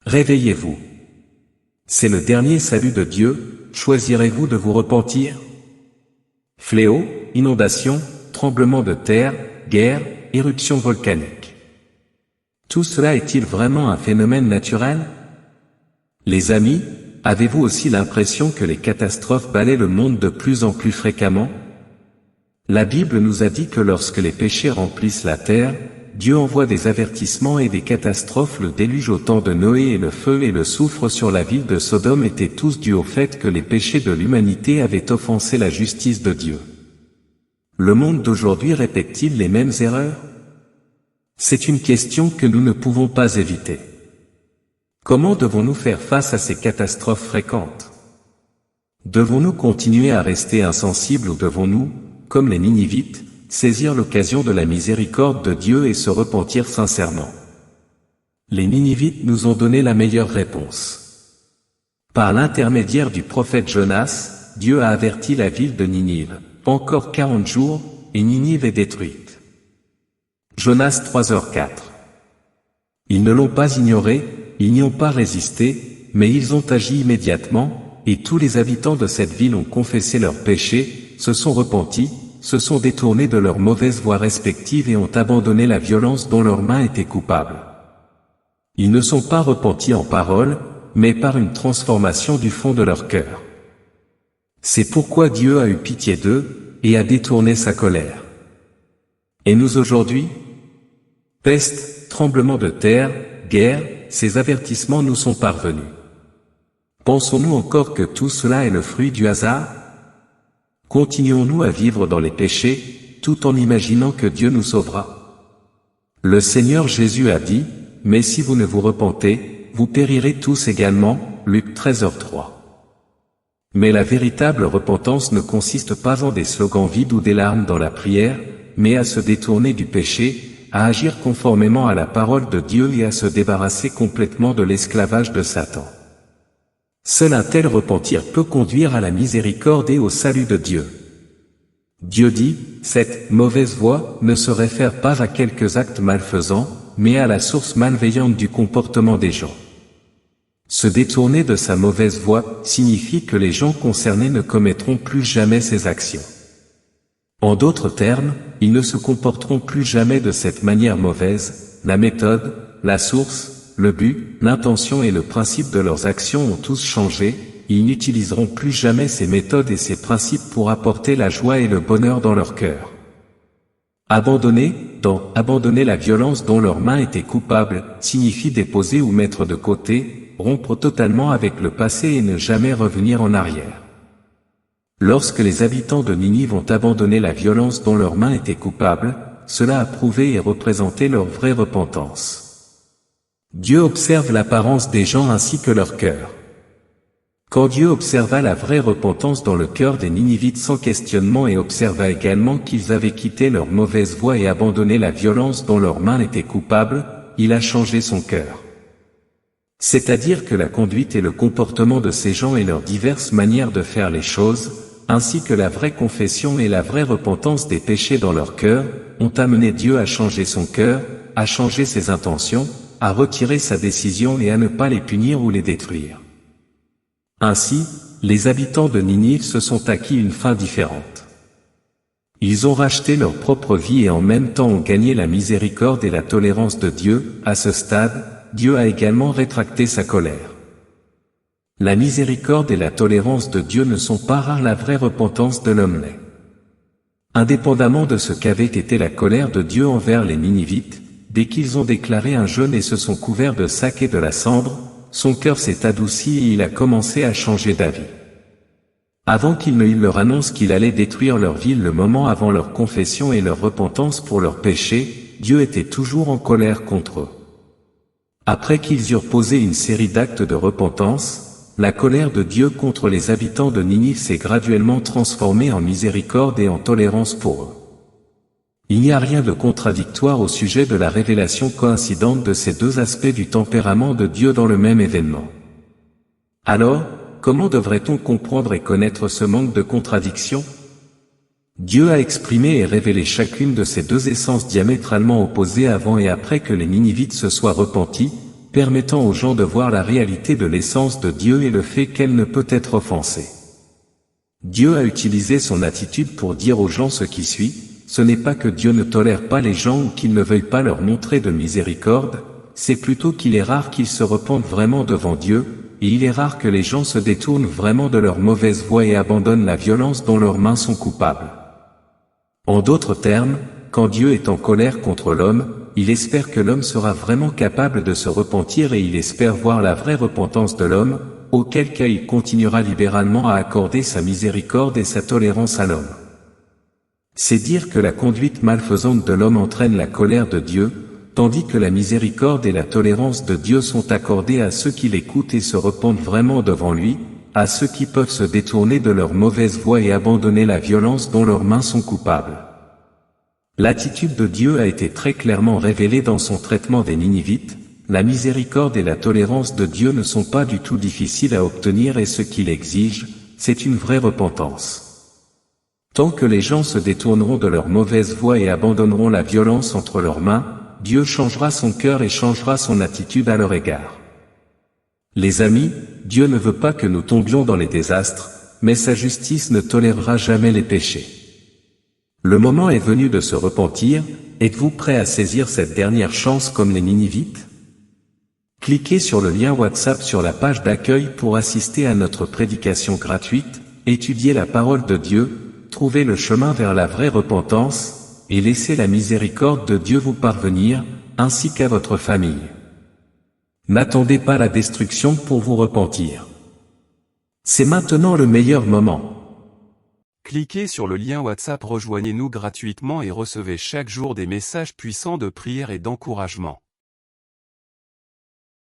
Réveillez-vous. C'est le dernier salut de Dieu, choisirez-vous de vous repentir? Fléaux, inondations, tremblements de terre, guerre, éruptions volcaniques. Tout cela est-il vraiment un phénomène naturel? Les amis, avez-vous aussi l'impression que les catastrophes balaient le monde de plus en plus fréquemment? La Bible nous a dit que lorsque les péchés remplissent la terre, Dieu envoie des avertissements et des catastrophes. Le déluge au temps de Noé et le feu et le soufre sur la ville de Sodome étaient tous dus au fait que les péchés de l'humanité avaient offensé la justice de Dieu. Le monde d'aujourd'hui répète-t-il les mêmes erreurs? C'est une question que nous ne pouvons pas éviter. Comment devons-nous faire face à ces catastrophes fréquentes? Devons-nous continuer à rester insensibles ou devons-nous, comme les Ninivites, saisir l'occasion de la miséricorde de Dieu et se repentir sincèrement? Les Ninivites nous ont donné la meilleure réponse. Par l'intermédiaire du prophète Jonas, Dieu a averti la ville de Ninive. Encore 40 jours, et Ninive est détruite. Jonas 3h04. Ils ne l'ont pas ignoré, ils n'y ont pas résisté, mais ils ont agi immédiatement, et tous les habitants de cette ville ont confessé leurs péchés, se sont repentis, se sont détournés de leurs mauvaises voies respectives et ont abandonné la violence dont leurs mains étaient coupables. Ils ne sont pas repentis en parole, mais par une transformation du fond de leur cœur. C'est pourquoi Dieu a eu pitié d'eux, et a détourné sa colère. Et nous aujourd'hui? Peste, tremblement de terre, guerre, ces avertissements nous sont parvenus. Pensons-nous encore que tout cela est le fruit du hasard? Continuons-nous à vivre dans les péchés, tout en imaginant que Dieu nous sauvera? Le Seigneur Jésus a dit, « Mais si vous ne vous repentez, vous périrez tous également » Luc 13h03. Mais la véritable repentance ne consiste pas en des slogans vides ou des larmes dans la prière, mais à se détourner du péché, à agir conformément à la parole de Dieu et à se débarrasser complètement de l'esclavage de Satan. Seul un tel repentir peut conduire à la miséricorde et au salut de Dieu. Dieu dit, cette « mauvaise voie » ne se réfère pas à quelques actes malfaisants, mais à la source malveillante du comportement des gens. Se détourner de sa mauvaise voie signifie que les gens concernés ne commettront plus jamais ces actions. En d'autres termes, ils ne se comporteront plus jamais de cette manière mauvaise. La méthode, la source, le but, l'intention et le principe de leurs actions ont tous changé, ils n'utiliseront plus jamais ces méthodes et ces principes pour apporter la joie et le bonheur dans leur cœur. Abandonner la violence dont leurs mains étaient coupables, signifie déposer ou mettre de côté, rompre totalement avec le passé et ne jamais revenir en arrière. Lorsque les habitants de Ninive ont abandonné la violence dont leurs mains étaient coupables, cela a prouvé et représenté leur vraie repentance. Dieu observe l'apparence des gens ainsi que leur cœur. Quand Dieu observa la vraie repentance dans le cœur des Ninivites sans questionnement et observa également qu'ils avaient quitté leur mauvaise voie et abandonné la violence dont leurs mains étaient coupables, il a changé son cœur. C'est-à-dire que la conduite et le comportement de ces gens et leurs diverses manières de faire les choses, ainsi que la vraie confession et la vraie repentance des péchés dans leur cœur, ont amené Dieu à changer son cœur, à changer ses intentions, à retirer sa décision et à ne pas les punir ou les détruire. Ainsi, les habitants de Ninive se sont acquis une fin différente. Ils ont racheté leur propre vie et en même temps ont gagné la miséricorde et la tolérance de Dieu. À ce stade, Dieu a également rétracté sa colère. La miséricorde et la tolérance de Dieu ne sont pas rares, la vraie repentance de l'homme l'est. Indépendamment de ce qu'avait été la colère de Dieu envers les Ninivites, dès qu'ils ont déclaré un jeûne et se sont couverts de sac et de la cendre, son cœur s'est adouci et il a commencé à changer d'avis. Avant qu'il ne leur annonce qu'il allait détruire leur ville le moment avant leur confession et leur repentance pour leurs péchés, Dieu était toujours en colère contre eux. Après qu'ils eurent posé une série d'actes de repentance, la colère de Dieu contre les habitants de Ninive s'est graduellement transformée en miséricorde et en tolérance pour eux. Il n'y a rien de contradictoire au sujet de la révélation coïncidente de ces deux aspects du tempérament de Dieu dans le même événement. Alors, comment devrait-on comprendre et connaître ce manque de contradiction? Dieu a exprimé et révélé chacune de ces deux essences diamétralement opposées avant et après que les Ninivites se soient repentis, permettant aux gens de voir la réalité de l'essence de Dieu et le fait qu'elle ne peut être offensée. Dieu a utilisé son attitude pour dire aux gens ce qui suit, ce n'est pas que Dieu ne tolère pas les gens ou qu'il ne veuille pas leur montrer de miséricorde, c'est plutôt qu'il est rare qu'ils se repentent vraiment devant Dieu, et il est rare que les gens se détournent vraiment de leur mauvaise voie et abandonnent la violence dont leurs mains sont coupables. En d'autres termes, quand Dieu est en colère contre l'homme, il espère que l'homme sera vraiment capable de se repentir et il espère voir la vraie repentance de l'homme, auquel cas il continuera libéralement à accorder sa miséricorde et sa tolérance à l'homme. C'est dire que la conduite malfaisante de l'homme entraîne la colère de Dieu, tandis que la miséricorde et la tolérance de Dieu sont accordées à ceux qui l'écoutent et se repentent vraiment devant lui, à ceux qui peuvent se détourner de leur mauvaise voie et abandonner la violence dont leurs mains sont coupables. L'attitude de Dieu a été très clairement révélée dans son traitement des Ninivites. La miséricorde et la tolérance de Dieu ne sont pas du tout difficiles à obtenir et ce qu'il exige, c'est une vraie repentance. Tant que les gens se détourneront de leur mauvaise voie et abandonneront la violence entre leurs mains, Dieu changera son cœur et changera son attitude à leur égard. Les amis, Dieu ne veut pas que nous tombions dans les désastres, mais sa justice ne tolérera jamais les péchés. Le moment est venu de se repentir, êtes-vous prêt à saisir cette dernière chance comme les Ninivites? Cliquez sur le lien WhatsApp sur la page d'accueil pour assister à notre prédication gratuite, étudier la parole de Dieu, trouver le chemin vers la vraie repentance, et laissez la miséricorde de Dieu vous parvenir, ainsi qu'à votre famille. N'attendez pas la destruction pour vous repentir. C'est maintenant le meilleur moment. Cliquez sur le lien WhatsApp, rejoignez-nous gratuitement et recevez chaque jour des messages puissants de prière et d'encouragement.